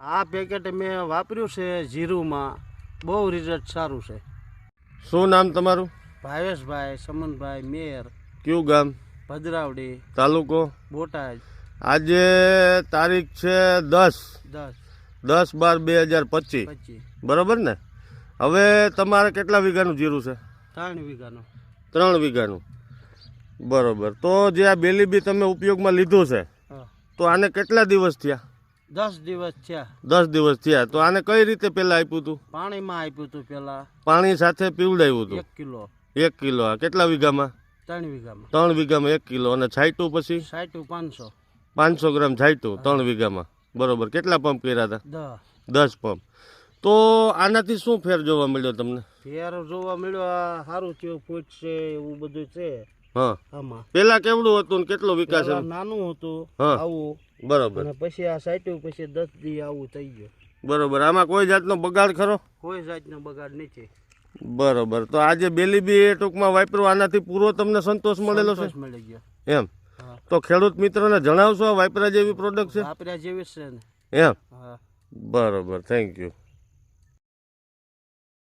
આ પેકેટ મેં વાપર્યું છે જીરુમાં, બહુ રિઝલ્ટ સારું છે. શું નામ તમારું? ભાવેશભાઈ સમનભાઈ મેર, કયું ગામ? ભદ્રાવડી, તાલુકો? બોટાદ. આજે તારીખ છે 10/12/2025, 25 બરોબર ને? હવે તમારે કેટલા વીઘાનું જીરું છે? 3 વીઘાનો. 3 વીઘાનું, બરોબર. તો જે આ બેલીબી તમે ઉપયોગમાં લીધું છે, હા, તો આને કેટલા દિવસ થયા? 10 દિવસ થયા. 10 દિવસ થયા. તો આને કઈ રીતે પહેલા આપ્યું હતું? પાણીમાં આપ્યું હતું પેલા પાણી સાથે પીવડાવ્યું હતું 1 કિલો. 1 કિલો. આ કેટલા વીઘામાં? 3 વીઘામાં. 3 વીઘામાં 1 કિલો. અને છાંટ્યું પછી? સાઠું 500. 500 ગ્રામ છાંટ્યું 3 વીઘામાં, બરોબર. કેટલા પંપ કર્યા હતા? 10. 10 પંપ. તો આનાથી શું ફેર જોવા મળ્યો તમને? ફેર જોવા મળ્યો, આ સારું થયું, ફૂટ છે એવું બધું છે. હા, આમાં પેલા કેવડું હતું ને કેટલો વિકાસ? પેલા નાનું હતું હા, આવું, બરોબર. અને પછી આ સાઠું, પછી 10 દી આવું થઈ ગયું. બરોબર. આમાં કોઈ જાતનો બગાડ ખરો? કોઈ જાતનો બગાડ નથી. બરોબર. તો આજે બેલીબી એ ટૂંકમાં વાપર્યું, આનાથી પૂરો તમને સંતોષ મળેલો છે? સંતોષ મળી ગયો. એમ. હા. તો ખેડૂત મિત્રોને જણાવશો આ વાપરા જેવી પ્રોડક્ટ છે વાપર્યા જેવી જ છે ને. એમ? હા. બરોબર. Thank you.